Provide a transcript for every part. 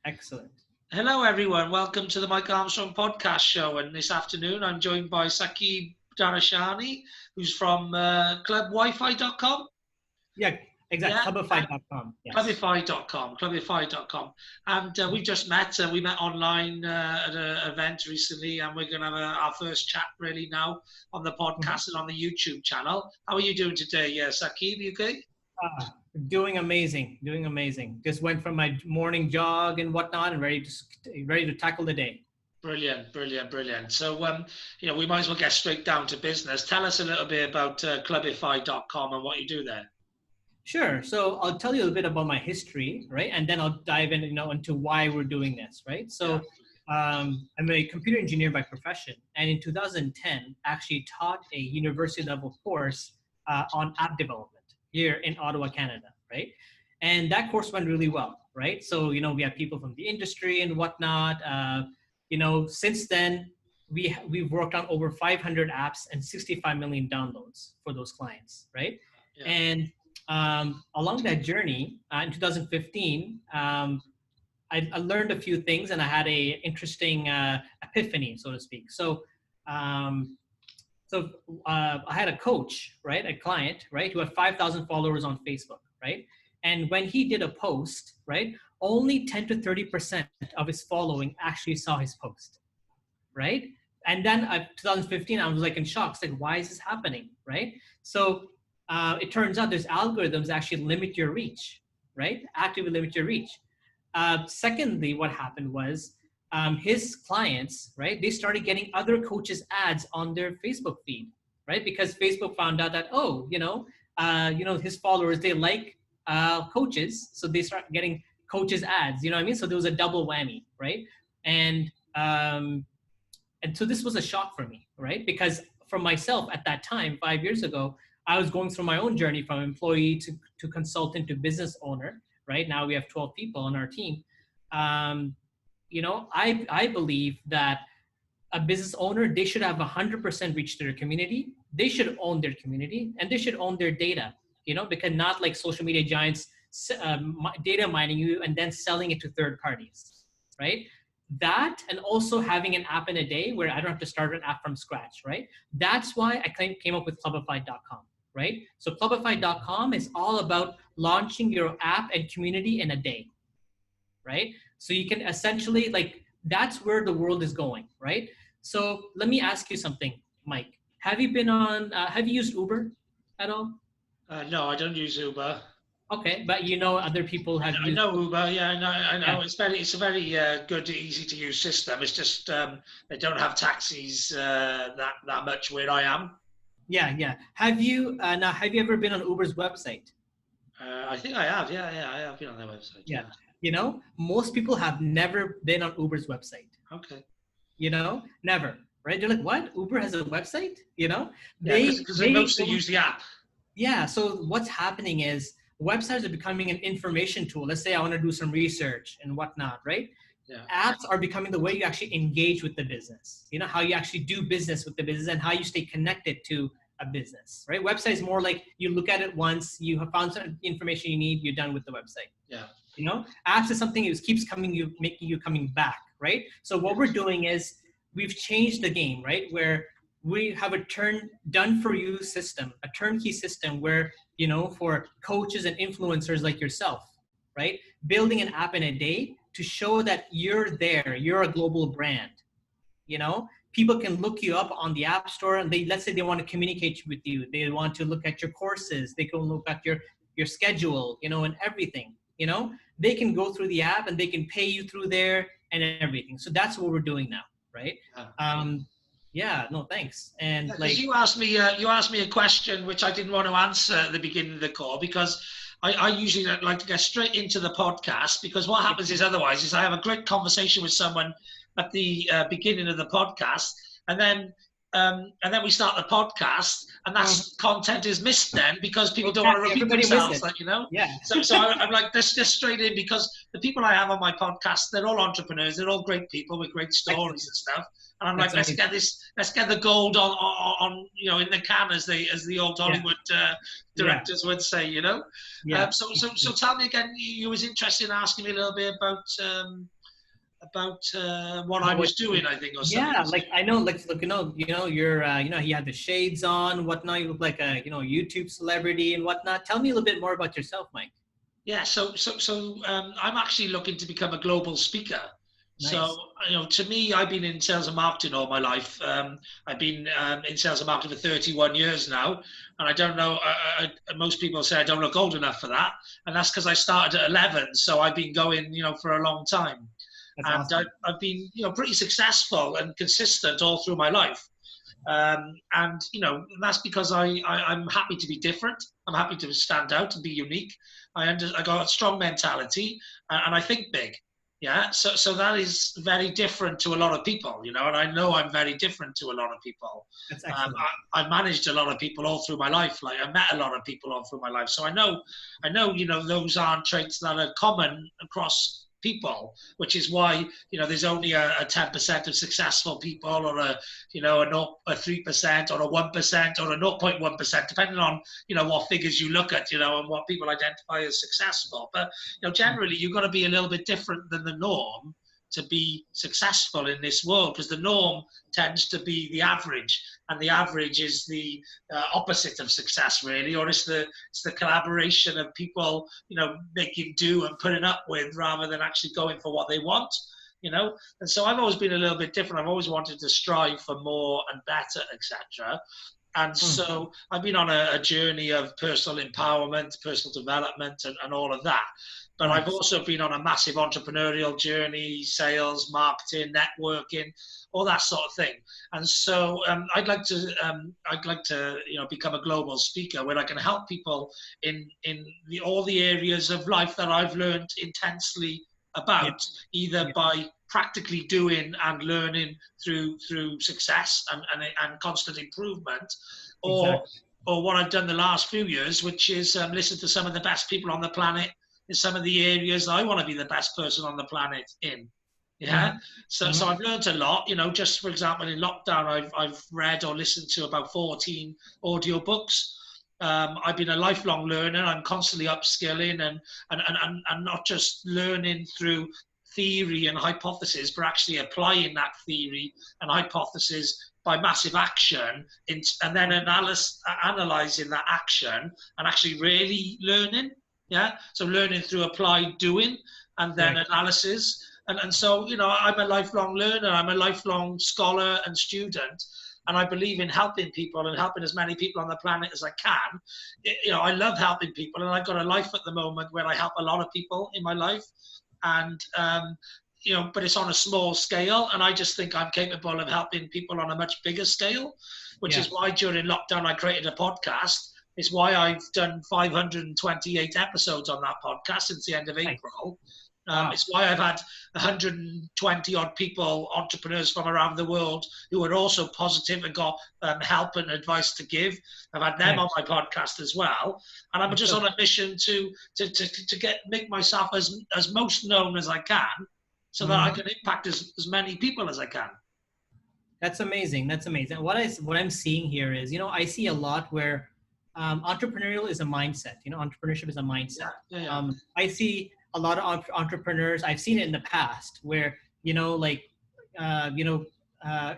Excellent. Hello, everyone. Welcome to the Mike Armstrong podcast show. And this afternoon, I'm joined by Saquib Dareshani, who's from clubwifi.com. Yeah, exactly. Yeah, Hubify.com. Yes. clubify.com. And we just met. We met online at an event recently, and we're going to have our first chat really now on the Mhm. podcast and on the YouTube channel. How are you doing today, Saquib? You okay? Ah, doing amazing. Doing amazing. Just went from my morning jog and whatnot, and ready to tackle the day. Brilliant, brilliant, brilliant. So, we might as well get straight down to business. Tell us a little bit about clubify.com and what you do there. Sure. So I'll tell you a little bit about my history, right, and then I'll dive in, into why we're doing this, right? Yeah. So I'm a computer engineer by profession, and in 2010, actually taught a university level course on app development here in Ottawa, Canada, right? And that course went really well, right? So we have people from the industry and whatnot. Since then we've worked on over 500 apps and 65 million downloads for those clients, right? Yeah. And along that journey, in 2015, I learned a few things, and I had a interesting epiphany, so to speak. Um, I had a coach, right, a client, right, who had 5,000 followers on Facebook, right, and when he did a post, right, only 10 to 30% of his following actually saw his post, right? And then 2015, I was like in shock. It's like, why is this happening, right? So it turns out there's algorithms that actually limit your reach, right? Actively limit your reach. Secondly, what happened was his clients, right? They started getting other coaches' ads on their Facebook feed, right? Because Facebook found out that his followers, they like coaches, so they start getting coaches' ads. You know what I mean? So there was a double whammy, right? And so this was a shock for me, right? Because for myself at that time, 5 years ago, I was going through my own journey from employee to consultant to business owner, right? Now we have 12 people on our team. I believe that a business owner, they should have 100% reach to their community. They should own their community, and they should own their data, because not like social media giants data mining you and then selling it to third parties, right? That, and also having an app in a day where I don't have to start an app from scratch, right? That's why I came up with Clubify.com, right? So Clubify.com is all about launching your app and community in a day, right? So you can essentially, that's where the world is going, right? So let me ask you something, Mike. Have you used Uber at all? No, I don't use Uber. Okay, but other people have I used. know Uber. Yeah, I know. Yeah. It's a very good, easy to use system. It's just they don't have taxis that much where I am. Yeah. Have you ever been on Uber's website? I think I have. Yeah, I have been on their website. Yeah. Yeah. Most people have never been on Uber's website. Okay. Never, right? They're like, what? Uber has a website? Yeah, They because they they mostly use the app. Yeah. So what's happening is websites are becoming an information tool. Let's say I want to do some research and whatnot, right? Yeah. Apps are becoming the way you actually engage with the business. How you actually do business with the business and how you stay connected to a business, right? Website is more like you look at it once, you have found some information you need, you're done with the website. Yeah. Apps is something that keeps making you coming back, right? So what we're doing is we've changed the game, right? Where we have a done for you system, a turnkey system where, for coaches and influencers like yourself, right? Building an app in a day to show that you're there, you're a global brand. People can look you up on the App Store, and let's say they want to communicate with you. They want to look at your courses. They can look at your schedule, and everything. They can go through the app and they can pay you through there and everything. So that's what we're doing now, right? Yeah, no, thanks. And you asked me a question which I didn't want to answer at the beginning of the call, because I usually like to get straight into the podcast, because what happens is otherwise is I have a great conversation with someone at the beginning of the podcast, and then and then we start the podcast, and that's content is missed then because people don't want to Exactly. repeat Everybody miss themselves, it. like, you know. Yeah. So I'm like, let's just straight in, because the people I have on my podcast, they're all entrepreneurs, they're all great people with great stories Excellent. and stuff. And I'm That's like, amazing. let's get the gold on you know, in the can, as the old Yeah. Hollywood Yeah. directors would say, you know. Yeah. So tell me again, you was interested in asking me a little bit about what I was doing, I think, or something. Yeah, like I know, like look, you had the shades on, whatnot. You look like a, YouTube celebrity and whatnot. Tell me a little bit more about yourself, Mike. Yeah, I'm actually looking to become a global speaker. So, Nice. you know, to me, I've been in sales and marketing all my life. I've been in sales and marketing for 31 years now, and I don't know. Most people say I don't look old enough for that, and that's because I started at 11. So I've been going, you know, for a long time, That's and awesome. I've been, you know, pretty successful and consistent all through my life. And you know, that's because I'm happy to be different. I'm happy to stand out and be unique. I got a strong mentality, and I think big. Yeah, so that is very different to a lot of people, you know, and I know I'm very different to a lot of people. That's excellent. I've managed a lot of people all through my life. Like, I met a lot of people all through my life, so I know, you know, those aren't traits that are common across people, which is why, you know, there's only a 10% of successful people, or a 3%, or a 1%, or a 0.1%, depending on, you know, what figures you look at, you know, and what people identify as successful. But, you know, generally you've got to be a little bit different than the norm to be successful in this world, because the norm tends to be the average, and the average is the opposite of success, really, or it's the collaboration of people, you know, making do and putting up with, rather than actually going for what they want, you know. And so I've always been a little bit different. I've always wanted to strive for more and better, etc. And so I've been on a journey of personal empowerment, personal development, and all of that. But I've Nice. also been on a massive entrepreneurial journey, sales, marketing, networking, all that sort of thing. And so I'd like to, you know, become a global speaker where I can help people in all the areas of life that I've learned intensely Yeah. about, either Yeah. by practically doing and learning through success and constant improvement, or Exactly. what I've done the last few years, which is listen to some of the best people on the planet in some of the areas I want to be the best person on the planet in. Yeah. So Hmm. I've learned a lot, you know. Just for example, in lockdown, I've read or listened to about 14 audiobooks. I've been a lifelong learner. I'm constantly upskilling, and not just learning through theory and hypothesis, but actually applying that theory and hypothesis by massive action, and then analyzing that action and actually really learning. Yeah. So learning through applied doing, and then Right. analysis. And so, you know, I'm a lifelong learner. I'm a lifelong scholar and student. And I believe in helping people and helping as many people on the planet as I can. You know, I love helping people, and I've got a life at the moment where I help a lot of people in my life. And, you know, but it's on a small scale. And I just think I'm capable of helping people on a much bigger scale, which Yeah. is why during lockdown I created a podcast. It's why I've done 528 episodes on that podcast since the end of Nice. April. Wow. It's why I've had 120 odd people, entrepreneurs from around the world, who are also positive and got help and advice to give. I've had them on Nice. my podcast as well, and I'm That's just so on a mission to make myself as most known as I can, so that I Mhm. can impact as many people as I can. That's amazing. That's amazing. What I'm seeing here is, I see a lot where entrepreneurial is a mindset. Entrepreneurship is a Yeah, mindset. yeah, yeah. I see a lot of entrepreneurs. I've seen it in the past where like uh, you know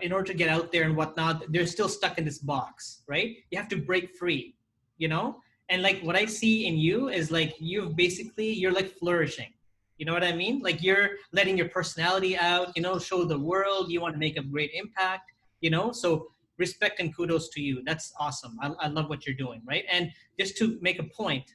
in order to get out there and whatnot, they're still stuck in this box, right? You have to break free, you know. And like what I see in you is like you're like flourishing. You know what I mean? Like you're letting your personality out, show the world. You want to make a great impact, So respect and kudos to you. That's awesome. I love what you're doing, right? And just to make a point,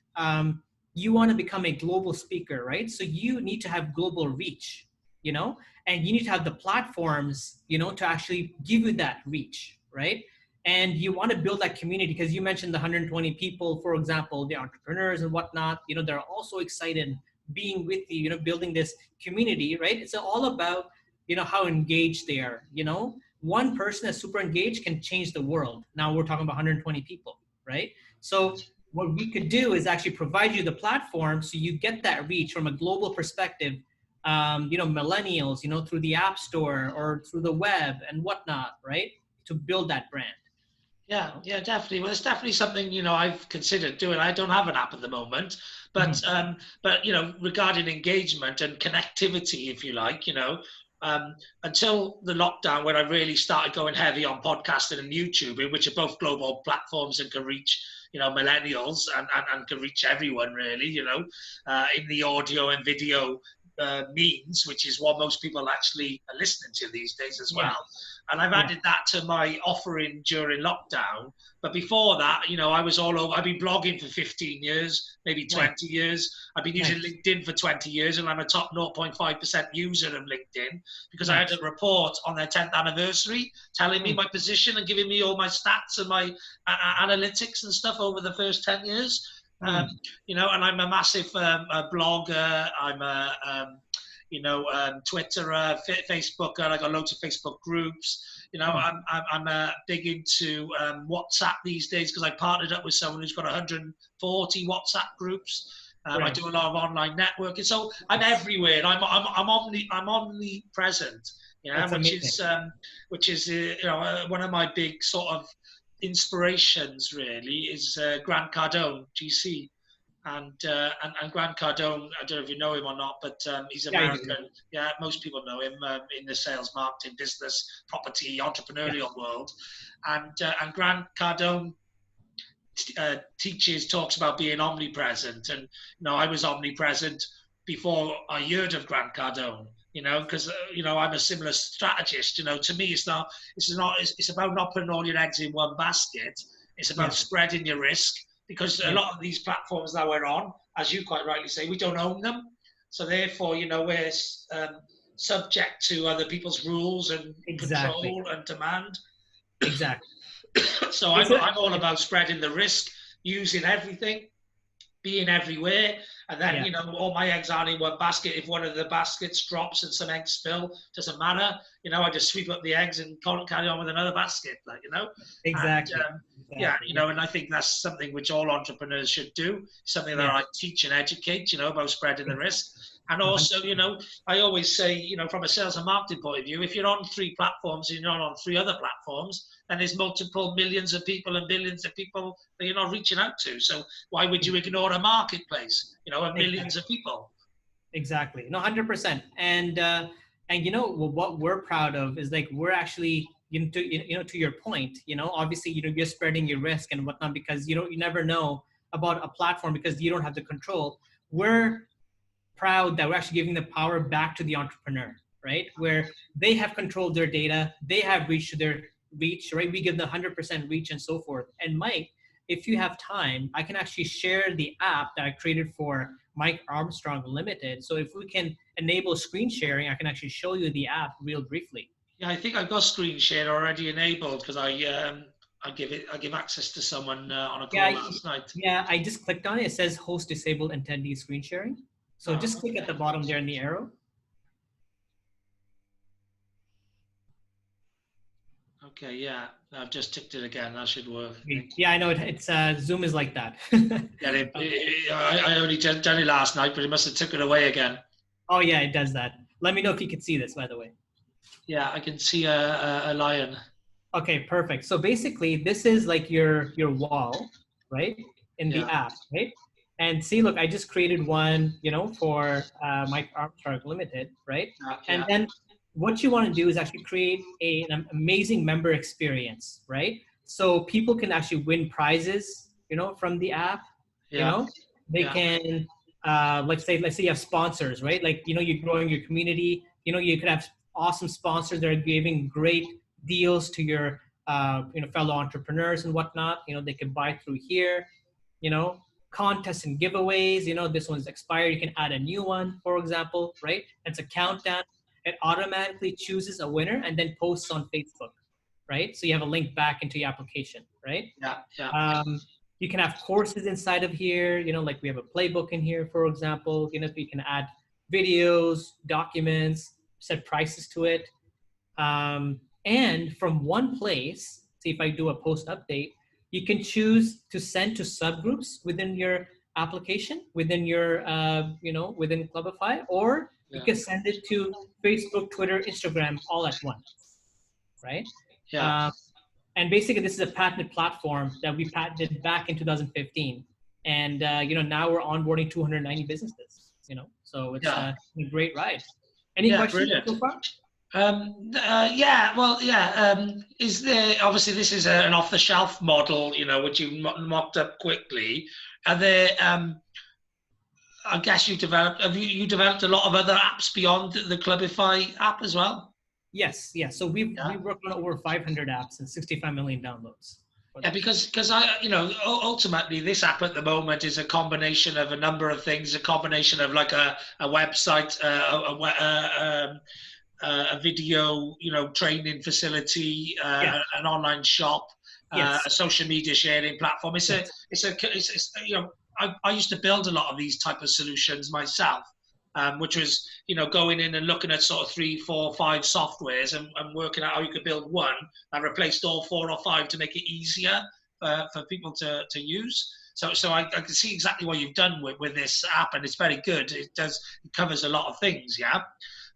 you want to become a global speaker, right? So you need to have global reach, and you need to have the platforms, to actually give you that reach, right? And you want to build that community because you mentioned the 120 people, for example, the entrepreneurs and whatnot, they're also excited being with you, building this community, right? It's all about, how engaged they are, one person that's super engaged can change the world. Now we're talking about 120 people, right? So what we could do is actually provide you the platform so you get that reach from a global perspective, millennials, through the app store or through the web and whatnot, right? To build that brand. Yeah, yeah, definitely. Well, it's definitely something, I've considered doing. I don't have an app at the moment, but regarding engagement and connectivity, if you like, until the lockdown, when I really started going heavy on podcasting and YouTube, which are both global platforms and can reach, millennials and can reach everyone really, in the audio and video means, which is what most people actually are listening to these days as well. And I've added that to my offering during lockdown. But before that, I was all over. I've been blogging for 15 years, maybe 20 years. I've been using LinkedIn for 20 years, and I'm a top 0.5% user of LinkedIn because I had a report on their 10th anniversary telling me my position and giving me all my stats and my analytics and stuff over the first 10 years. And I'm a massive blogger. I'm a Twitterer, Facebooker. I got loads of Facebook groups. I'm big into WhatsApp these days because I partnered up with someone who's got 140 WhatsApp groups. I do a lot of online networking, so I'm everywhere. I'm omnipresent. Which is one of my big sort of inspirations. Really, is Grant Cardone, GC. And Grant Cardone, I don't know if you know him or not, but he's American. Yeah, most people know him in the sales, marketing, business, property, entrepreneurial world. And Grant Cardone talks about being omnipresent. And I was omnipresent before I heard of Grant Cardone. Because I'm a similar strategist. To me, it's about not putting all your eggs in one basket. It's about spreading your risk. Because a lot of these platforms that we're on, as you quite rightly say, we don't own them. So therefore, we're subject to other people's rules and control and demand. Exactly. So I'm all about spreading the risk, using everything, being everywhere. And then, all my eggs aren't in one basket. If one of the baskets drops and some eggs spill, doesn't matter. I just sweep up the eggs and carry on with another basket, Exactly. And I think that's something which all entrepreneurs should do, something that I teach and educate, about spreading the risk. And also, I always say, from a sales and marketing point of view, if you're on 3 platforms and you're not on 3 other platforms, then there's multiple millions of people and billions of people that you're not reaching out to. So why would you ignore a marketplace, of millions of people? Exactly. No, 100%. And what we're proud of is we're actually, to your point, obviously, you're spreading your risk and whatnot because you never know about a platform because you don't have the control. We're proud that we're actually giving the power back to the entrepreneur, right? Where they have controlled their data, they have reached their reach, right? We give them 100% reach and so forth. And Mike, if you have time, I can actually share the app that I created for Mike Armstrong Limited. So if we can enable screen sharing, I can actually show you the app real briefly. Yeah, I think I've got screen share already enabled because I give access to someone on a call last night. Yeah, I just clicked on it. It says host disabled attendee screen sharing. So just click at the bottom there in the arrow. Okay, yeah, I've just ticked it again. That should work. Yeah, I know it's Zoom is like that. I only done it last night, but it must have took it away again. Oh yeah, it does that. Let me know if you can see this, by the way. Yeah, I can see a lion. Okay, perfect. So basically, this is like your wall, right, in the app, right? And see, look, I just created one, for Mike Armstrong Limited, right? And then what you want to do is actually create an amazing member experience, right? So people can actually win prizes, from the app. They can, let's say you have sponsors, right? You're growing your community. You could have awesome sponsors that are giving great deals to your, fellow entrepreneurs and whatnot. They can buy through here. Contests and giveaways. This one's expired. You can add a new one, for example, right? It's a countdown. It automatically chooses a winner and then posts on Facebook, right? So you have a link back into your application, right? Yeah. You can have courses inside of here, like we have a playbook in here, for example, so you can add videos, documents, set prices to it. And from one place, see if I do a post update, you can choose to send to subgroups within your application, within your, within Clubify, or you Yeah. can send it to Facebook, Twitter, Instagram all at once, right? Yeah. Um, and basically, this is a patented platform that we patented back in 2015. And, now we're onboarding 290 businesses, so it's Yeah. a great ride. Any Yeah. questions Brilliant. so far? Yeah, well, yeah. Is there, obviously this is an off-the-shelf model, which you mocked up quickly. Are there, I guess you developed a lot of other apps beyond the Clubify app as well? Yes, yes. So we Yeah. worked on over 500 apps and 65 million downloads for Yeah, that. because ultimately this app at the moment is a combination of a number of things, a combination of like a website, a video, training facility, Yeah. an online shop, a Yes. social media sharing platform. Yes. I used to build a lot of these type of solutions myself, which was, going in and looking at sort of 3, 4, 5 softwares and working out how you could build one that replaced all 4 or 5 to make it easier for people to use. So I can see exactly what you've done with this app, and it's very good. It covers a lot of things, yeah.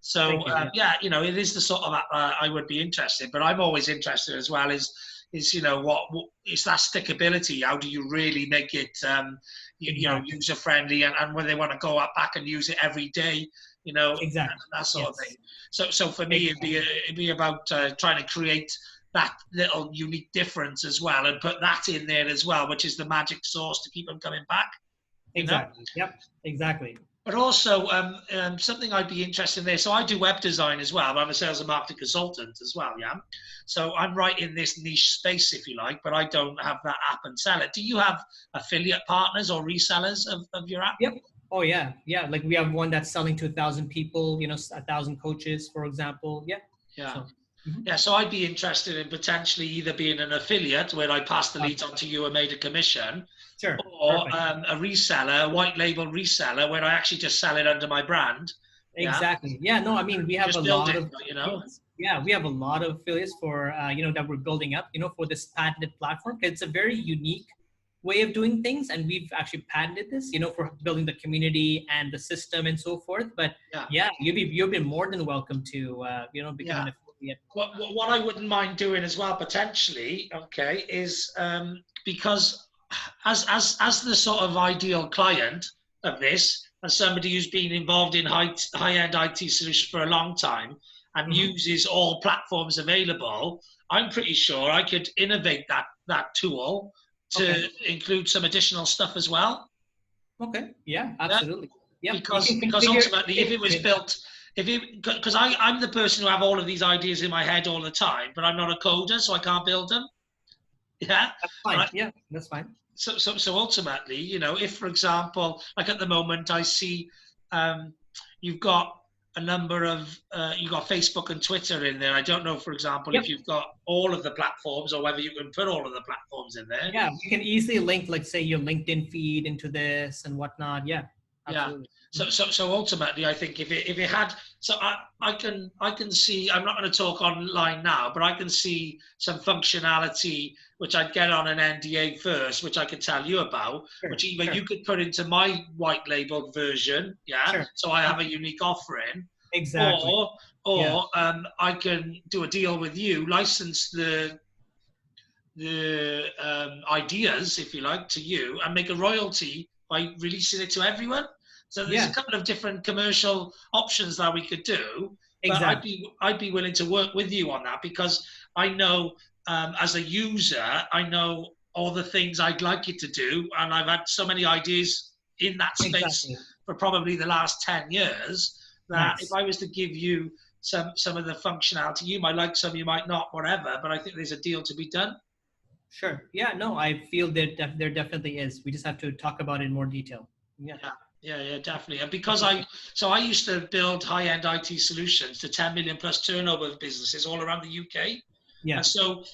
So Thank you. Yeah. it is the sort of app I would be interested. But I'm always interested as well is what is that stickability? How do you really make it Exactly. user friendly, and when they want to go back and use it every day, Exactly. that sort of Yes. thing. So for me, Exactly. it'd be about trying to create that little unique difference as well, and put that in there as well, which is the magic sauce to keep them coming back. Exactly. Yep. Exactly. But also something I'd be interested in there. So I do web design as well. I'm a sales and marketing consultant as well, yeah. So I'm right in this niche space, if you like, but I don't have that app and sell it. Do you have affiliate partners or resellers of your app? Yep. Oh yeah. Yeah. Like we have one that's selling to 1,000 people. 1,000 coaches, for example. Yeah. Yeah. So. Mhm. Yeah, so I'd be interested in potentially either being an affiliate where I pass the leads Okay. on to you and made a commission, Sure. or Perfect. a reseller, a white label reseller, where I actually just sell it under my brand. Yeah, Exactly. Yeah. No, I mean, we have a just build lot it, of affiliates. Yeah, we have a lot of affiliates for that we're building up. For this patented platform. It's a very unique way of doing things, and we've actually patented this. For building the community and the system and so forth. But Yeah, yeah, you've been more than welcome to become yeah. an affiliate. What I wouldn't mind doing as well potentially, okay, is because as the sort of ideal client of this, and somebody who's been involved in high end IT solutions for a long time and Hmm. uses all platforms available, I'm pretty sure I could innovate that tool Okay. to include some additional stuff as well. Okay. Yeah. Yeah, Absolutely. Yep. You because can because configure ultimately, if it was it. built, if it because I'm the person who have all of these ideas in my head all the time, but I'm not a coder, so I can't build them. Yeah, That's and fine. Yeah. That's fine. so ultimately, if for example, like at the moment, I see um, you've got a number of you've got Facebook and Twitter in there. I don't know, for example, Yep. if you've got all of the platforms or whether you can put all of the platforms in there. Yeah, we can easily link, like, say, your LinkedIn feed into this and whatnot. Yeah, Yeah. absolutely. So ultimately, I think if it had, so I can see. I'm not going to talk online now, but I can see some functionality which I'd get on an NDA first, which I could tell you about, Sure, which either sure, you could put into my white labeled version, yeah. sure. So I have a Okay. unique offering, Exactly. or Yeah, I can do a deal with you, license the ideas, if you like, to you, and make a royalty by releasing it to everyone. So there's a yeah, couple of different commercial options that we could do, but exactly. I'd be willing to work with you on that because I know as a user, I know all the things I'd like you to do, and I've had so many ideas in that space Exactly. for probably the last 10 years that if Nice. I was to give you some of the functionality, you might like some, you might not, whatever, but I think there's a deal to be done. Sure. Yeah, no, I feel that there definitely is. We just have to talk about it in more detail. Yeah. Yeah, definitely. And because I used to build high-end IT solutions to 10 million plus turnover businesses all around the UK. Yeah. And so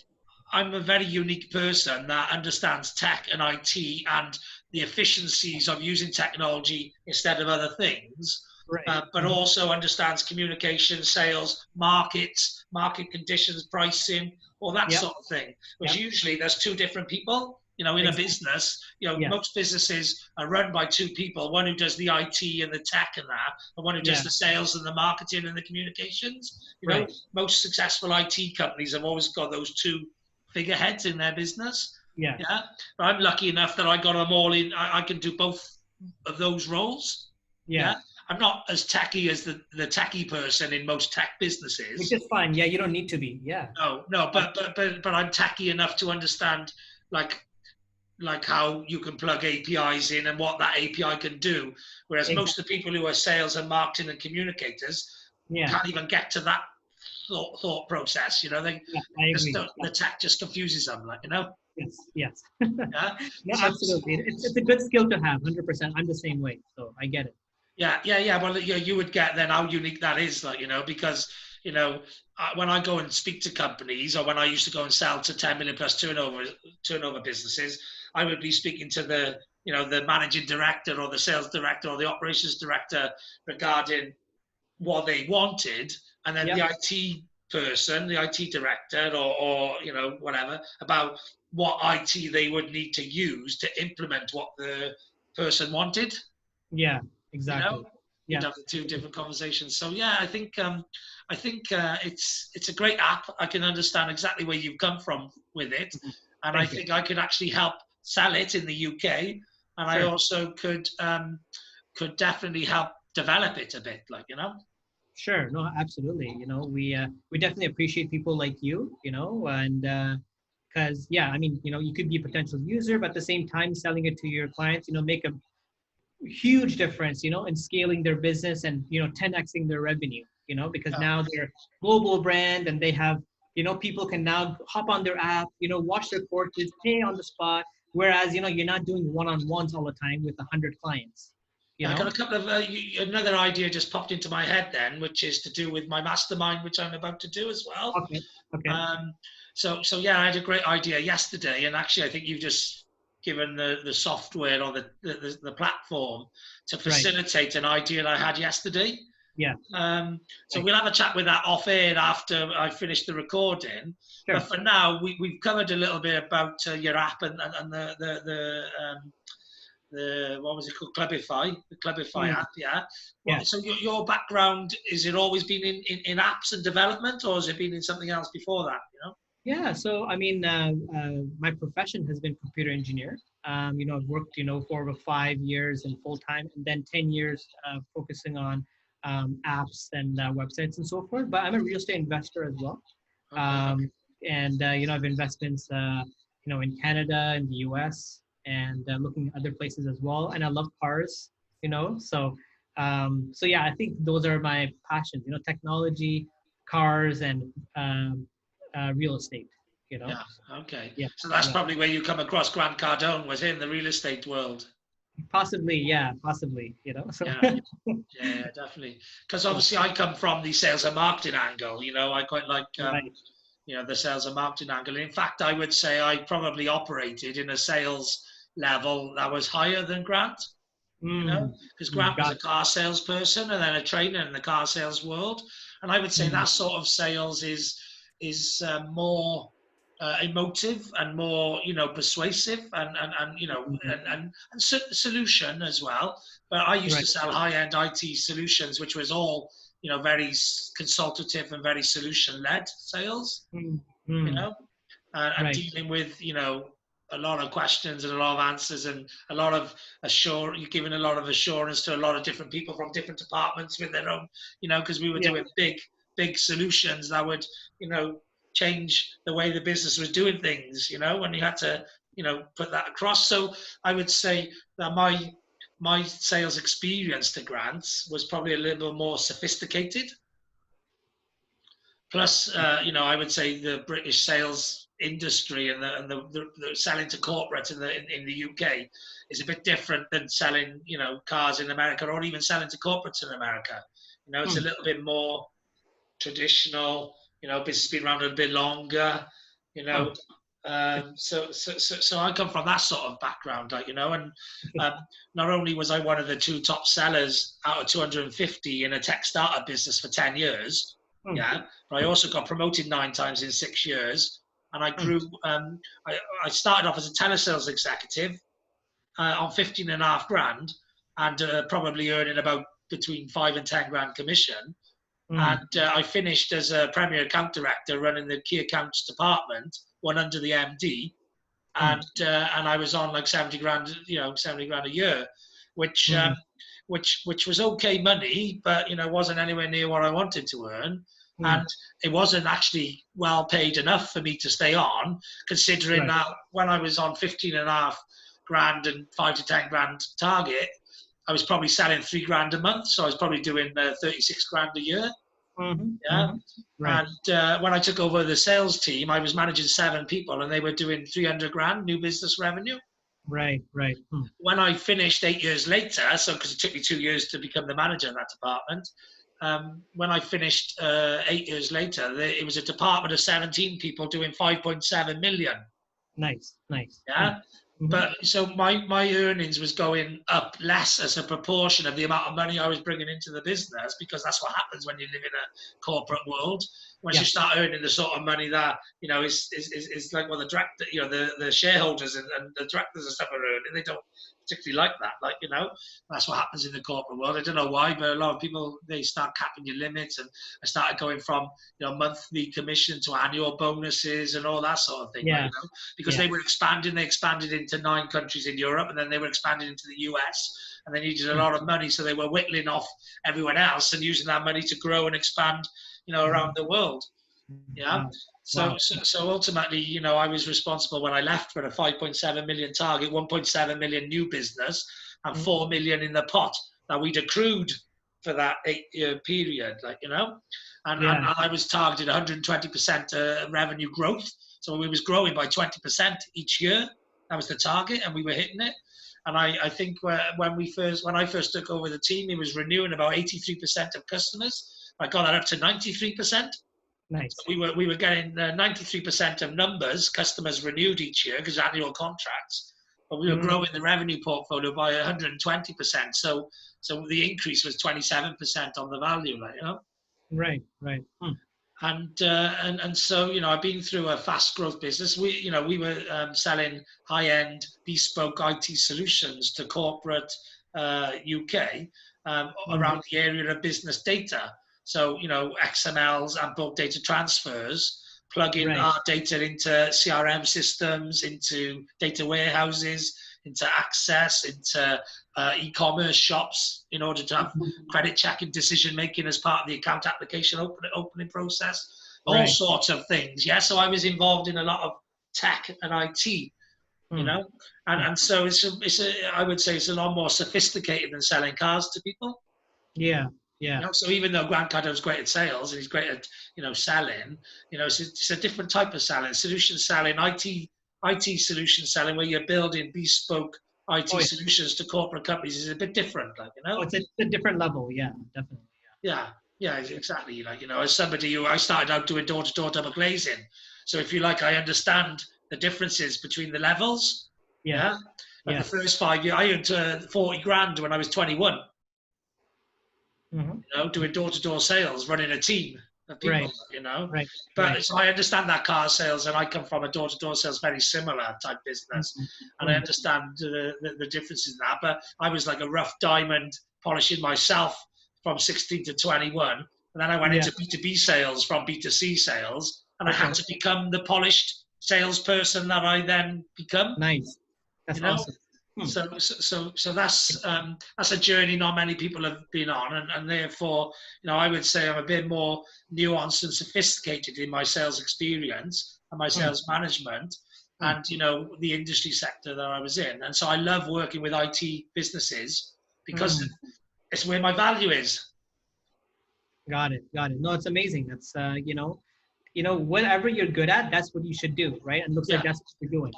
I'm a very unique person that understands tech and IT and the efficiencies of using technology instead of other things. Right. but also understands communication, sales, markets, market conditions, pricing, all that Yep. sort of thing. Which Yep. usually there's two different people. In a Exactly. business, Yeah. most businesses are run by two people, one who does the IT and the tech and that, and one who does Yeah. the sales and the marketing and the communications. Right. Most successful IT companies have always got those two figureheads in their business. Yeah. Yeah. But I'm lucky enough that I got them all in. I can do both of those roles. Yeah. Yeah. I'm not as techy as the techy person in most tech Which businesses. is fine. Yeah. You don't need to be. Yeah. No, but I'm techy enough to understand like how you can plug APIs in and what that API can do. Whereas most Exactly. of the people who are sales and marketing and communicators Yeah. can't even get to that thought process. They Yeah. I just agree. don't, Yeah. the tech just confuses them, Yes. Yes. Yeah. No, So absolutely. It's a good skill to have. 100%. I'm the same way. So I get it. yeah. Well, yeah, you would get then how unique that is, because when I go and speak to companies, or when I used to go and sell to 10 million plus turnover businesses, I would be speaking to the managing director or the sales director or the operations director regarding what they wanted, and then the Yep. IT person, the IT director, or whatever, about what IT they would need to use to implement what the person wanted. Yeah. You know, Exactly. you'd Yeah. have the two different conversations. So yeah, I think it's a great app. I can understand exactly where you've come from with it, Mhm. and I Thank you. think I could actually help sell it in the UK, and I Sure. also could definitely help develop it a bit, Sure. No, absolutely. We definitely appreciate people like you, and because yeah, I mean, you could be a potential user, but at the same time selling it to your clients, make a huge difference, in scaling their business and 10xing their revenue, because Yeah. now they're a global brand and they have, people can now hop on their app, watch their courses, pay on the spot. Whereas, you're not doing one-on-ones all the time with 100 clients, you I got know? a couple of another idea just popped into my head then, which is to do with my mastermind, which I'm about to do as well. Okay. Okay. Um, so yeah, I had a great idea yesterday, and actually, I think you've just given the software or the platform to Right. facilitate an idea that I had yesterday. Yeah. So Right. we'll have a chat with that off air after I finish the recording. But Sure. for now, we've covered a little bit about your app and the what was it called, the Clubify Mm, app, yeah. yeah. So your background, is it always been in apps and development, or has it been in something else before that? Yeah. So, I mean, my profession has been computer engineer. I've worked, for over 5 years in full time, and then 10 years focusing on apps and websites and so forth. But I'm a real estate investor as well. Okay. Um, and, I have investments, in Canada and the US and looking at other places as well. And I love cars, so yeah, I think those are my passions, technology, cars, and real estate, Yeah. So, Okay. yeah, So that's yeah. probably where you come across Grant Cardone, was in the real estate world. Possibly, yeah, possibly, so Yeah. Yeah, definitely. Because yeah, obviously I come from the sales and marketing angle. I quite like right. the sales and marketing angle. In fact, I would say I probably operated in a sales level that was higher than Grant. Mm, Because Grant was a got car salesperson and then a trainer in the car sales world, and I would say mm, that sort of sales is more emotive and more persuasive and solution as well. But I used right. to sell high end IT solutions, which was all very consultative and very solution led sales. Mm, You mm, know, and right. dealing with a lot of questions and a lot of answers and a lot of you're giving a lot of assurance to a lot of different people from different departments with their own, because we were Yeah, doing big solutions that would change the way the business was doing things, when you had to put that across. So I would say that my sales experience to grants was probably a little more sophisticated. Plus, I would say the British sales industry and the selling to corporate in the UK is a bit different than selling, cars in America, or even selling to corporates in America. It's a mm, little bit more traditional. Business has been around a bit longer. You huh, know, So I come from that sort of background, like, and Interesting. not only was I one of the 2 top sellers out of 250 in a tech startup business for 10 years, Hmm. yeah, but I also got promoted 9 times in 6 years, and I Hmm. grew. I started off as a telesales executive on 15.5 grand, and probably earning about between 5 and 10 grand commission. Hmm. And I finished as a premier account director running the key accounts department, one under the MD, Hmm. and I was on like 70 grand, 70 grand a year, which Hmm. which was okay money, but wasn't anywhere near what I wanted to earn, Hmm. and it wasn't actually well paid enough for me to stay on, considering Right. that when I was on 15.5 grand and 5 to 10 grand target, I was probably selling 3 grand a month, so I was probably doing 36 grand a year. Hmm. Yeah. Hmm. Right. And when I took over the sales team, I was managing 7 people, and they were doing 300 grand new business revenue. Right. Right. Hmm. When I finished 8 years later, so because it took me 2 years to become the manager in that department, when I finished 8 years later, it was a department of 17 people doing 5.7 million. Nice. Nice. Hmm. Yeah. Hmm. But so my earnings was going up less as a proportion of the amount of money I was bringing into the business, because that's what happens when you live in a corporate world. Once Yeah. you start earning the sort of money that is like what the director, the shareholders and the directors and stuff are earning, they don't particularly like that. Like, that's what happens in the corporate world. I don't know why, but a lot of people, they start capping your limits, and I started going from monthly commission to annual bonuses and all that sort of thing. Like, Yeah. because Yeah. they were expanding. They expanded into 9 countries in Europe, and then they were expanding into the US, and they needed a Hmm. lot of money, so they were whittling off everyone else and using that money to grow and expand, around the world. Yeah. Wow. So, Wow. so, so ultimately, I was responsible when I left for a 5.7 million target, 1.7 million new business, and Hmm. 4 million in the pot that we'd accrued for that 8-year period, and Yeah. I was targeted 120% revenue growth. So we was growing by 20% each year. That was the target, and we were hitting it. And I think when I first took over the team, it was renewing about 83% of customers. I got that up to 93%. So Nice. we were getting 93% of numbers, customers renewed each year because annual contracts, but we were Hmm. growing the revenue portfolio by 120%. So the increase was 27% on the value, Right. Right. Hmm. and so I've been through a fast growth business. We were selling high end bespoke IT solutions to corporate UK Hmm. around the area of business data. So XMLs and bulk data transfers, plugging Right. our data into CRM systems, into data warehouses, into Access, into e-commerce shops, in order to have credit checking decision making as part of the account application opening process, all Right. sorts of things. Yeah, so I was involved in a lot of tech and IT, Hmm. Hmm. and so I would say it's a lot more sophisticated than selling cars to people. Yeah. Yeah. So even though Grant Cardone great at sales and he's great at selling, it's a different type of selling, solution selling, IT solution selling, where you're building bespoke IT Oh yeah. solutions to corporate companies is a bit different, Oh, it's a different level. Yeah. Definitely. Yeah, yeah, exactly. As somebody who I started out doing door-to-door double glazing, so if you like, I understand the differences between the levels. Yeah. Yeah, like the Yeah. first 5 years, I earned 40 grand when I was 21. Hmm. Doing door-to-door sales, running a team of people. Right. Right. Right. But so I understand that car sales, and I come from a door-to-door sales, very similar type business, Hmm. and I Hmm. understand the differences in that. But I was like a rough diamond polishing myself from 16 to 21, and then I went Yeah. into B2B sales from B2C sales, and I had Okay. to become the polished salesperson that I then become. Nice. You That's know, awesome. Hmm. so that's a journey not many people have been on, and therefore, I would say I'm a bit more nuanced and sophisticated in my sales experience and my Hmm. sales management, Hmm. and the industry sector that I was in, and so I love working with IT businesses because Hmm. it's where my value is. Got it. Got it. No, it's amazing. That's whatever you're good at, that's what you should do, right? And looks like Yeah. that's what you're doing.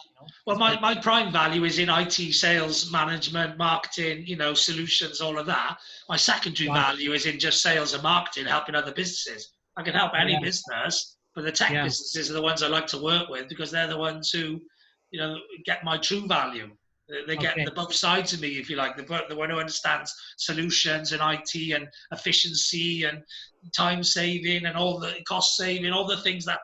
Well, That's great. my prime value is in IT, sales, management, marketing, solutions, all of that. My secondary Got it. value is in just sales and marketing, helping other businesses. I can help any Yeah. business, But the tech Yeah. businesses are the ones I like to work with because they're the ones who, get my true value. They get Okay. the both sides of me, if you like. The one who understands solutions and IT and efficiency and time saving and all the cost saving, all the things that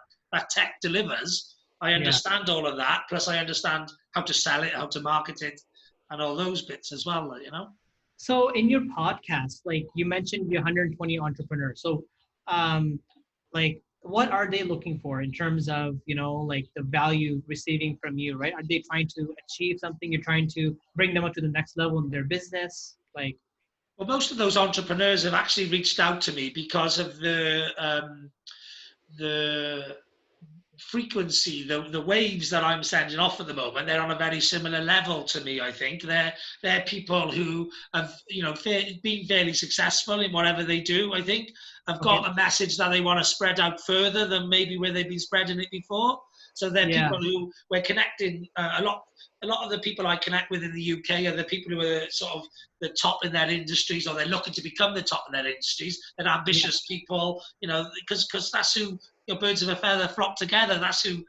tech delivers. I Yeah. understand all of that. Plus, I understand how to sell it, how to market it, and all those bits as well. So in your podcast, like you mentioned, you're 120 entrepreneurs. So, like, what are they looking for in terms of, like the value receiving from you, right? Are they trying to achieve something? You're trying to bring them up to the next level in their business? Like, Well, most of those entrepreneurs have actually reached out to me because of the frequency, the waves that I'm sending off at the moment. They're on a very similar level to me. I think they're people who have been fairly successful in whatever they do. I think have okay, got a message that they want to spread out further than maybe where they've been spreading it before. So they're yeah, people who we're connecting a lot. A lot of the people I connect with in the UK are the people who are sort of the top in their industries, or they're looking to become the top in their industries. They're yeah, ambitious people, because that's who birds of a feather flock together. That's who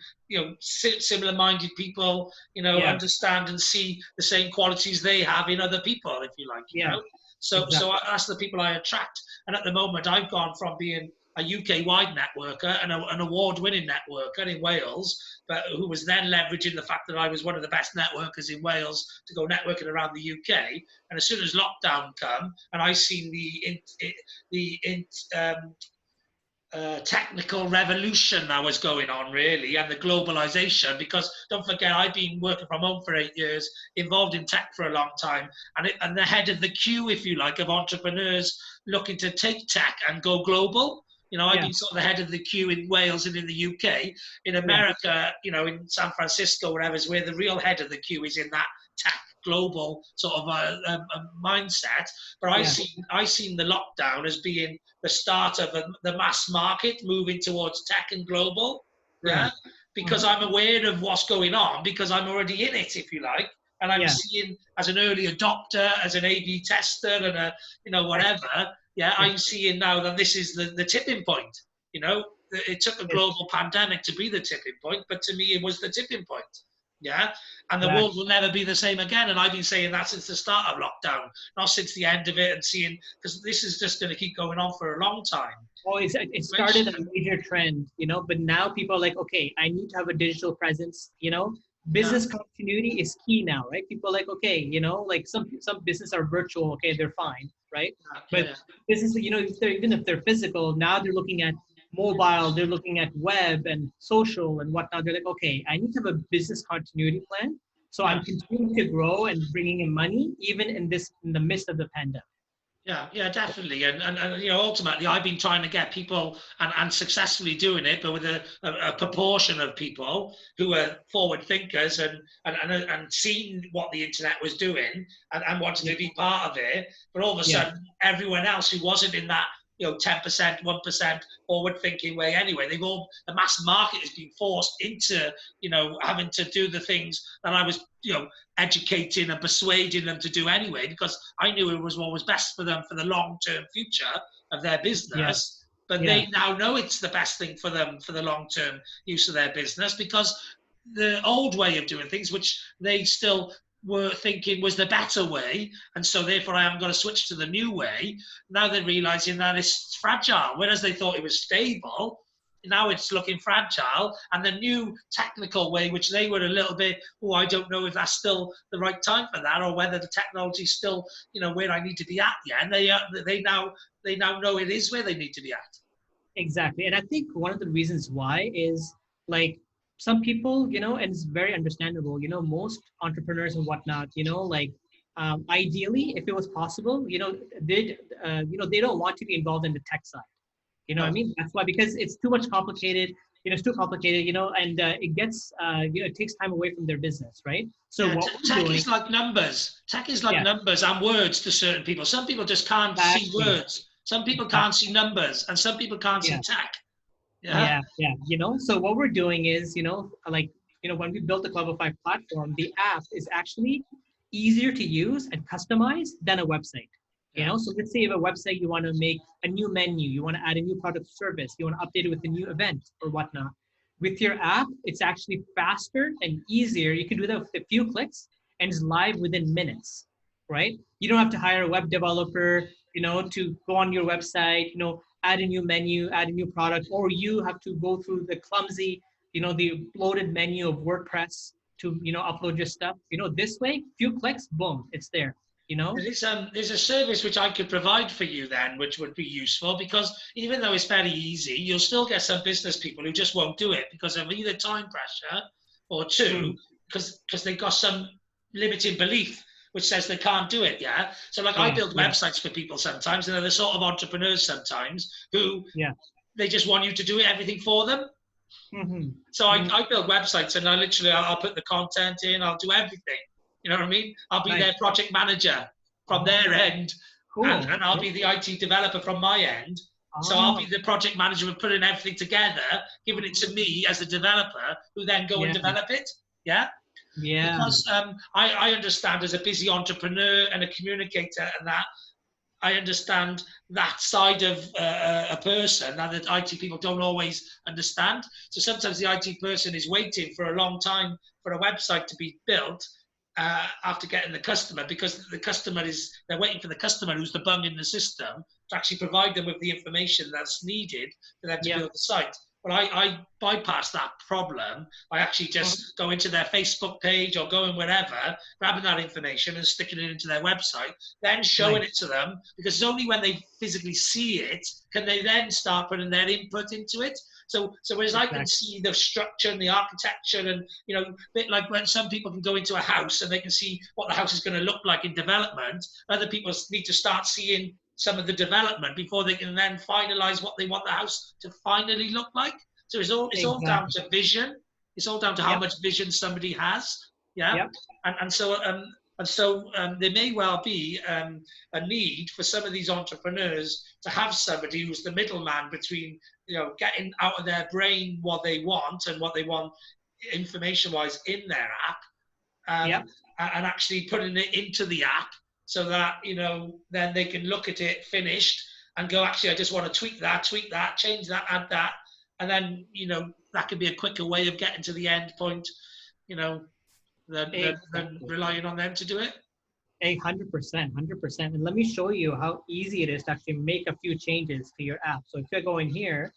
similar-minded people yeah, understand and see the same qualities they have in other people, if you like. yeah, So exactly. that's the people I attract. And at the moment, I've gone from being a UK-wide networker and an award-winning networker in Wales, but who was then leveraging the fact that I was one of the best networkers in Wales to go networking around the UK. And as soon as lockdown come, and I seen technical revolution that was going on, really, and the globalization. Because don't forget, I've been working from home for 8 years, involved in tech for a long time, and the head of the queue, if you like, of entrepreneurs looking to take tech and go global. I've Yeah, been sort of the head of the queue in Wales and in the UK. In yeah, America, in San Francisco, whatever, is where the real head of the queue is in that tech global sort of a mindset. But yeah, I seen the lockdown as being the start of the mass market moving towards tech and global. Yeah, right. because Uh-huh. I'm aware of what's going on because I'm already in it, if you like, and I'm Yeah, seeing as an early adopter, as an A/B tester, and a whatever. Yeah, it, I'm seeing now that this is the tipping point. It took a it, global pandemic to be the tipping point, but to me, it was the tipping point. Yeah, and the world exactly. will never be the same again. And I've been saying that since the start of lockdown, not since the end of it, and seeing, because this is just going to keep going on for a long time. Well, it started a major trend, but now people are like, okay, I need to have a digital presence, Yeah, business continuity is key now, right? People are like, okay, like some business are virtual, okay, they're fine, right? yeah, But yeah, business, even if they're physical, now they're looking at mobile, they're looking at web and social and whatnot. They're like, okay, I need to have a business continuity plan. So yeah. I'm continuing to grow and bringing in money, even in the midst of the pandemic. Yeah, definitely. And ultimately, I've been trying to get people and successfully doing it, but with a proportion of people who are forward thinkers and seeing what the internet was doing and wanted Yeah, to be part of it. But all of a yeah, sudden, everyone else who wasn't in that 10%, 1% forward thinking way anyway, the mass market has been forced into having to do the things that I was educating and persuading them to do anyway, because I knew it was what was best for them for the long-term future of their yeah, business. But yeah, they now know it's the best thing for them for the long-term use of their business, because the old way of doing things, which they still were thinking was the better way, and so therefore I haven't got to switch to the new way. Now they're realizing that it's fragile, whereas they thought it was stable. Now it's looking fragile, and the new technical way, which they were a little bit, oh, I don't know if that's still the right time for that, or whether the technology's still, where I need to be at. Yeah, and they now know it is where they need to be at. exactly. And I think one of the reasons why is like some people, and it's very understandable, most entrepreneurs and whatnot, like ideally, if it was possible, they don't want to be involved in the tech side. You know what I No, mean? That's why, because it's too much complicated, it's too complicated, and it gets, it takes time away from their business, right? So yeah, what we're tech doing, is like numbers. Tech is like yeah, numbers and words to certain people. Some people just can't see exactly, words. Some people can't exactly. see numbers, and some people can't see Yeah. tech. Yeah, Yeah, yeah. So what we're doing is, like, when we built the Cleverify platform, the app is actually easier to use and customize than a website. You know, so let's say you have a website, you want to make a new menu, you want to add a new product service, you want to update it with a new event or whatnot. With your app, it's actually faster and easier. You can do that with a few clicks and it's live within minutes, right? You don't have to hire a web developer, you know, to go on your website, you know, add a new menu, add a new product, or you have to go through the clumsy, you know, the bloated menu of WordPress to, you know, upload your stuff. You know, this way, few clicks, boom, it's there, you know? There's a service which I could provide for you then, which would be useful, because even though it's very easy, you'll still get some business people who just won't do it because of either time pressure or two, because they've got some limiting belief which says they can't do it. Yeah. So like I build websites for people sometimes, and they're the sort of entrepreneurs sometimes who they just want you to do everything for them. So I build websites, and I'll put the content in, I'll do everything. You know what I mean? I'll be their project manager from their end, and I'll be the IT developer from my end. So I'll be the project manager and putting everything together, giving it to me as a developer, who then go and develop it. Yeah. Yeah. Because I understand, as a busy entrepreneur and a communicator, and that I understand that side of a person that the IT people don't always understand. So sometimes the IT person is waiting for a long time for a website to be built after getting the customer, because they're waiting for the customer who's the bung in the system to actually provide them with the information that's needed for them to build the site. But I bypass that problem. I actually just go into their Facebook page or going wherever, grabbing that information and sticking it into their website, then showing it to them, because it's only when they physically see it can they then start putting their input into it. So whereas I can see the structure and the architecture, and, you know, a bit like when some people can go into a house and they can see what the house is going to look like in development, other people need to start seeing some of the development before they can then finalize what they want the house to finally look like. So it's all down to vision. It's all down to how much vision somebody has. Yeah. And so there may well be a need for some of these entrepreneurs to have somebody who's the middleman between, you know, getting out of their brain what they want and what they want information-wise in their app, and actually putting it into the app, so that, you know, then they can look at it finished and go, actually, I just want to tweak that, change that, add that. And then, you know, that could be a quicker way of getting to the end point, you know, than relying on them to do it. 100%. And let me show you how easy it is to actually make a few changes to your app. So if you go in here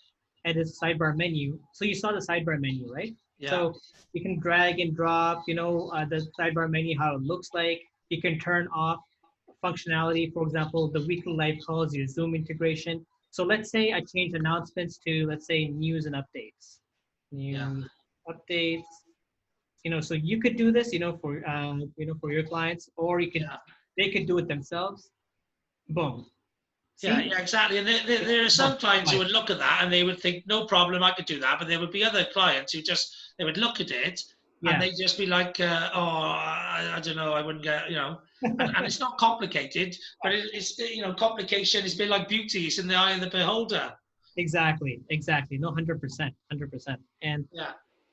and it's sidebar menu, so you saw the sidebar menu, right? Yeah. So you can drag and drop, you know, the sidebar menu, how it looks like. You can turn off functionality, for example, the weekly live calls, your Zoom integration. So let's say I change announcements to, let's say, news and updates. Updates. You know, so you could do this, you know, for for your clients, or you could they could do it themselves. Boom. See? Yeah, exactly. And there are some clients who would look at that and they would think, no problem, I could do that. But there would be other clients who they would look at it and they'd just be like, I don't know, I wouldn't get, you know. And it's not complicated, but it's, you know, complication is a bit like beauty. It's in the eye of the beholder. Exactly. No, 100%. And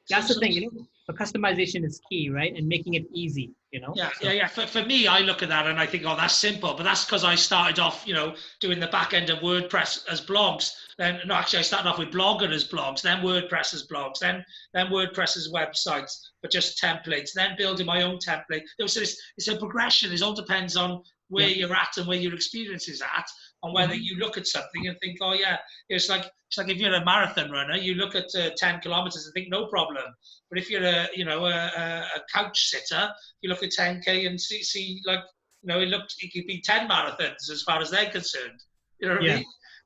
that's the thing, you know, the customization is key, right? And making it easy, you know? Yeah. For me, I look at that and I think, oh, that's simple. But that's because I started off, you know, doing the back end of WordPress as blogs. Then, no, actually, I started off with Blogger as blogs, then WordPress as blogs, then WordPress as websites, but just templates, then building my own template. So it's a progression. It all depends on where you're at and where your experience is at, on whether you look at something and think, oh yeah, it's like if you're a marathon runner, you look at 10 kilometers and think no problem. But if you're a couch sitter, you look at 10K and see like, you know, it could be 10 marathons as far as they're concerned. You know what I mean?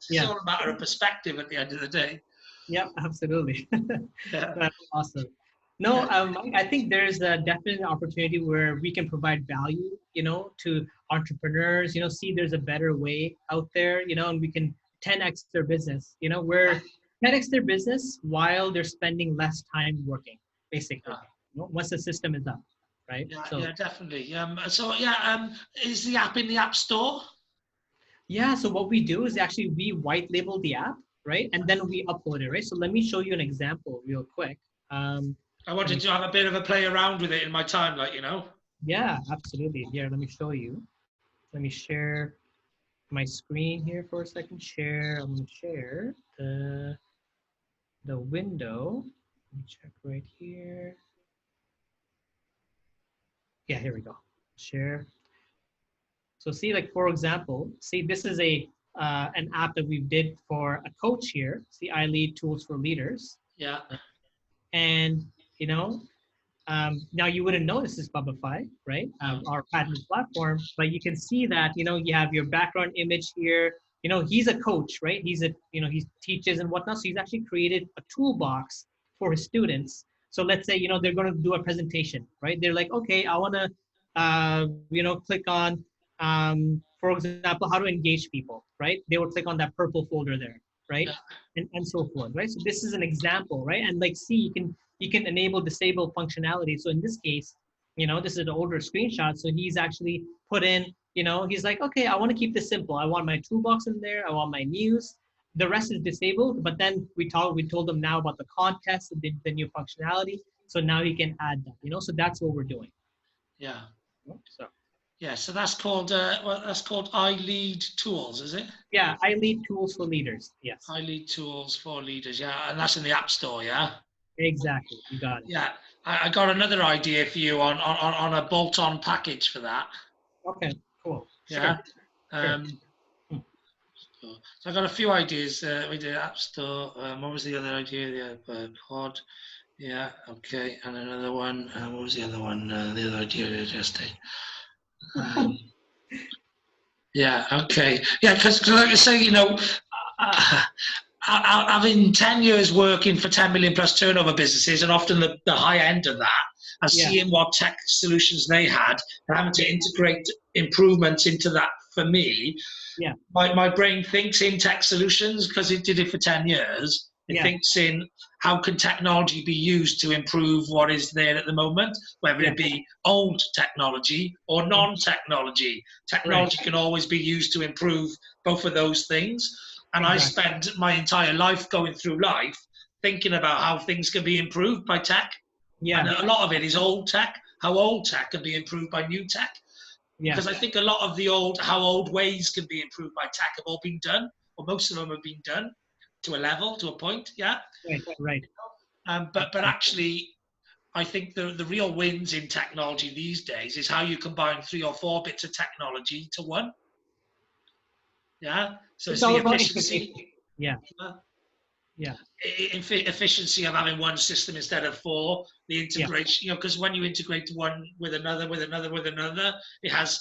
It's all a matter of perspective at the end of the day. Yeah, absolutely. That's awesome. No, I think there's a definite opportunity where we can provide value, you know, to entrepreneurs, you know, see there's a better way out there, you know, and we can 10x their business, you know, where 10x their business while they're spending less time working, basically, you know, once the system is up, right? Yeah, definitely. Is the app in the App Store? Yeah, so what we do is actually we white label the app, right? And then we upload it, right? So let me show you an example real quick. I wanted to have a bit of a play around with it in my time, like, you know. Yeah, absolutely. Here, let me show you. Let me share my screen here for a second. Share. I'm going to share the window. Let me check right here. Yeah, here we go. Share. So see, like for example, see this is a an app that we did for a coach here. See, I lead tools for leaders, Yeah. and you know, now you wouldn't know this is Bubblify, right? No. Our patented platform, but you can see that you have your background image here. He's a coach, right? He's a he teaches and whatnot. So he's actually created a toolbox for his students. So let's say they're going to do a presentation, right? They're like, okay, I want to click on for example, how to engage people, right? They will click on that purple folder there, right? Yeah. And so forth, right? So this is an example, right? And like, see, you can enable disable functionality. So in this case, this is an older screenshot. So he's actually put in, he's like, okay, I want to keep this simple. I want my toolbox in there. I want my news. The rest is disabled. But then we told him now about the contest, the new functionality. So now he can add that, so that's what we're doing. Yeah. So. Yeah, so that's called that's called I Lead Tools, is it? Yeah, I lead tools for leaders. Yes. I Lead Tools for Leaders, yeah, and that's in the App Store, yeah. Exactly, you got it. Yeah, I got another idea for you on a bolt-on package for that. Okay, cool. Yeah. Sure. So I got a few ideas. We did App Store. What was the other idea? The pod. Yeah. Okay. And another one. What was the other one? The other idea yesterday. Yeah. Okay. Yeah. Because like I say, having 10 years working for 10 million plus turnover businesses, and often the high end of that, and seeing what tech solutions they had, and having to integrate improvements into that for me, my brain thinks in tech solutions because it did it for 10 years. It thinks in how can technology be used to improve what is there at the moment, whether it be old technology or non-technology. Technology can always be used to improve both of those things. And I spend my entire life going through life thinking about how things can be improved by tech. And a lot of it is old tech, how old tech can be improved by new tech. Because I think a lot of how old ways can be improved by tech have all been done, or most of them have been done to a level, to a point, yeah? Right. But actually, I think the real wins in technology these days is how you combine 3 or 4 bits of technology to one. Yeah? So it's the efficiency. Yeah. Efficiency of having one system instead of 4, the integration, because when you integrate one with another, it has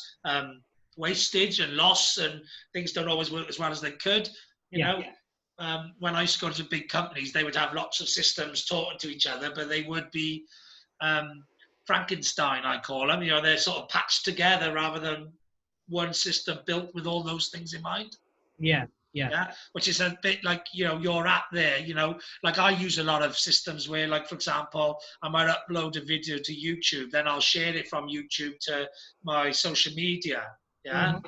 wastage and loss, and things don't always work as well as they could. When I used to go to big companies, they would have lots of systems talking to each other, but they would be Frankenstein, I call them. They're sort of patched together rather than one system built with all those things in mind. Yeah. Which is a bit like your app there. Like I use a lot of systems where, like, for example, I might upload a video to YouTube, then I'll share it from YouTube to my social media, and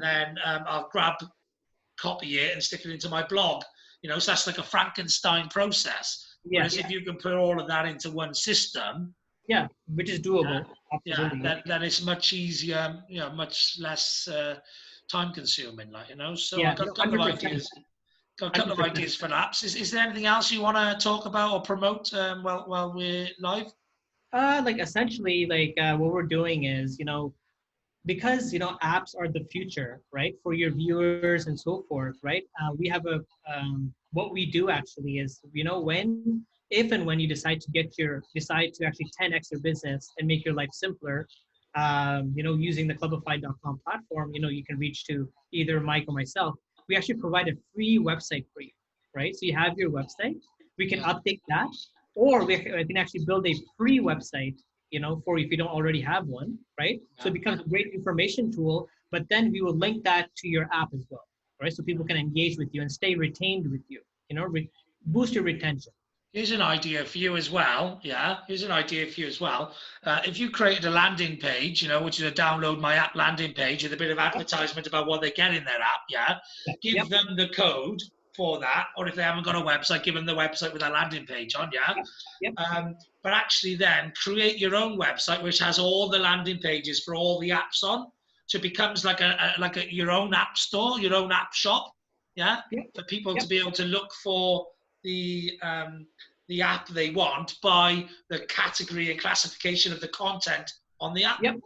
then I'll copy it and stick it into my blog. So that's like a Frankenstein process. Whereas if you can put all of that into one system, which is doable, then it's much easier, much less time consuming, so I got a couple of ideas. Got a couple of ideas for apps. Is there anything else you want to talk about or promote while we're live? Like essentially, what we're doing is, because apps are the future, right, for your viewers and so forth, right? We have what we do actually is, if and when you decide to actually 10x your business and make your life simpler, using the Clubify.com platform, you can reach to either Mike or myself. We actually provide a free website for you, right? So you have your website, we can update that, or we can actually build a free website, for if you don't already have one, right? So it becomes a great information tool, but then we will link that to your app as well, right? So people can engage with you and stay retained with you, boost your retention. Here's an idea for you as well. Here's an idea for you as well. If you created a landing page, which is a download my app landing page with a bit of advertisement about what they get in their app, give them the code for that, or if they haven't got a website, give them the website with a landing page on, but actually then create your own website which has all the landing pages for all the apps on, So it becomes like your own app store, your own app shop, yeah, Yep. for people Yep. to be able to look for the app they want by the category and classification of the content on the app. Yep.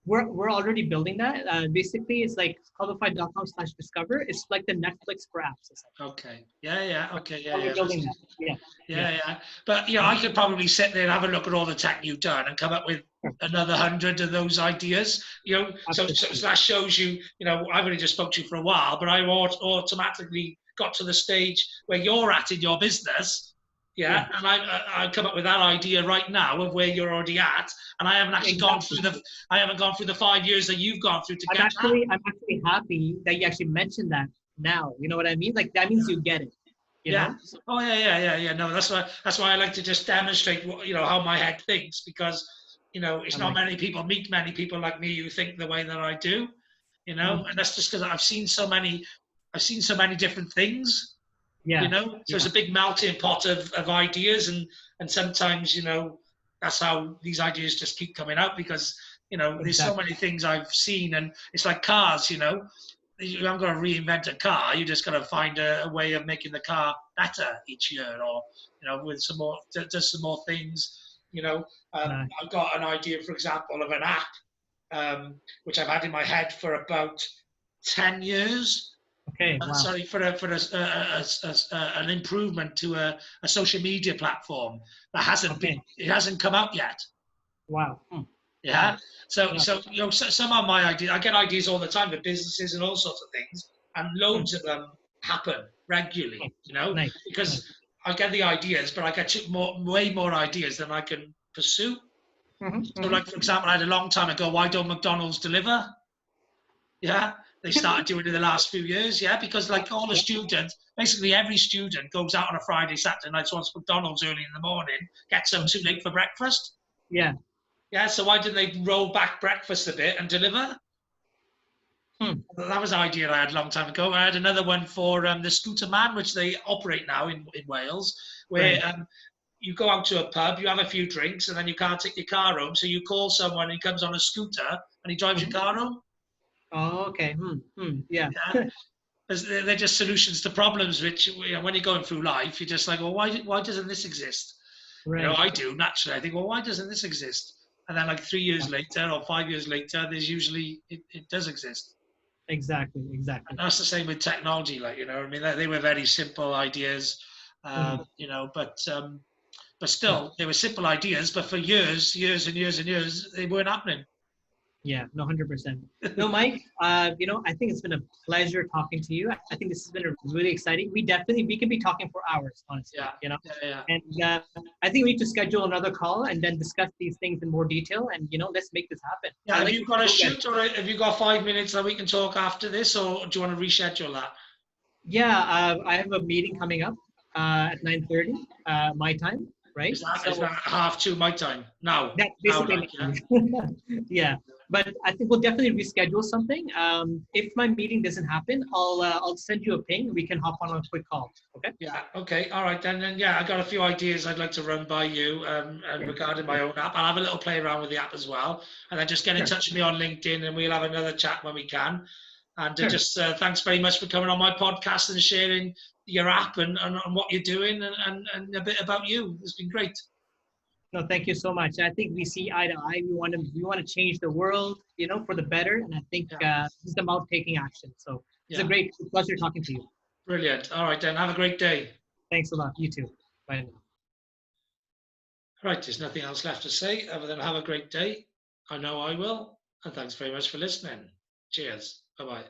We're already building that. Basically, it's like clubify.com/discover. It's like the Netflix for apps. Okay. Yeah. Okay. Yeah. We're Yeah. building that. Yeah. Yeah. Yeah. But I could probably sit there and have a look at all the tech you've done and come up with Sure. another 100 of those ideas. So that shows you. I've only just spoke to you for a while, but I automatically got to the stage where you're at in your business. Yeah. And I come up with that idea right now of where you're already at, and I haven't actually gone through the 5 years that you've gone through to get that. I'm actually happy that you actually mentioned that now. You know what I mean? Like that means you get it. You know? Oh yeah. No, that's why I like to just demonstrate how my head thinks, because it's not many people meet many people like me who think the way that I do. And that's just because I've seen so many different things. Yeah. So it's a big melting pot of ideas, and sometimes that's how these ideas just keep coming out, because there's so many things I've seen, and it's like cars. You haven't got to reinvent a car. You just got to find a way of making the car better each year, or with some more, just some more things. I've got an idea, for example, of an app which I've had in my head for about 10 years. Okay. Wow. Sorry, for an improvement to a social media platform that hasn't come out yet. Wow. Yeah. So some of my ideas, I get ideas all the time for businesses and all sorts of things, and loads of them happen regularly. Because I get the ideas, but I get way more ideas than I can pursue. So, like, for example, I had a long time ago, why don't McDonald's deliver? Yeah. They started doing it in the last few years, because like all the students, basically every student goes out on a Friday, Saturday night, wants McDonald's early in the morning, gets them too late for breakfast. Yeah. Yeah, so why didn't they roll back breakfast a bit and deliver? That was an idea I had a long time ago. I had another one for the Scooter Man, which they operate now in Wales, where you go out to a pub, you have a few drinks, and then you can't take your car home, so you call someone, he comes on a scooter, and he drives your car home. Oh, okay. Yeah. They're just solutions to problems, which when you're going through life, you're just like, well, why doesn't this exist? Right. I do, naturally. I think, well, why doesn't this exist? And then like 3 years later or 5 years later, there's usually, it does exist. Exactly. And that's the same with technology. Like, I mean, they were very simple ideas, but still, they were simple ideas, but for years and years, they weren't happening. Yeah, no, 100%. No, Mike, I think it's been a pleasure talking to you. I think this has been really exciting. We can be talking for hours, honestly. Yeah. And I think we need to schedule another call and then discuss these things in more detail, and let's make this happen. Yeah, have you got a shoot, or have you got 5 minutes that we can talk after this, or do you want to reschedule that? Yeah, I have a meeting coming up at 9:30 my time. Right? Is that 1:30 my time? No. That's basically yeah. But I think we'll definitely reschedule something. If my meeting doesn't happen, I'll send you a ping. We can hop on a quick call. Okay? Yeah. Okay. All right. Then I got a few ideas I'd like to run by you regarding my own app. I'll have a little play around with the app as well, and then just get in touch with me on LinkedIn, and we'll have another chat when we can. And just thanks very much for coming on my podcast and sharing your app and what you're doing and a bit about you. It's been great. No, thank you so much. I think we see eye to eye. We want to change the world, for the better. And I think it's about taking action. So it's a great pleasure talking to you. Brilliant. All right, then. Have a great day. Thanks a lot. You too. Bye now. Right. There's nothing else left to say other than have a great day. I know I will. And thanks very much for listening. Cheers. Bye-bye.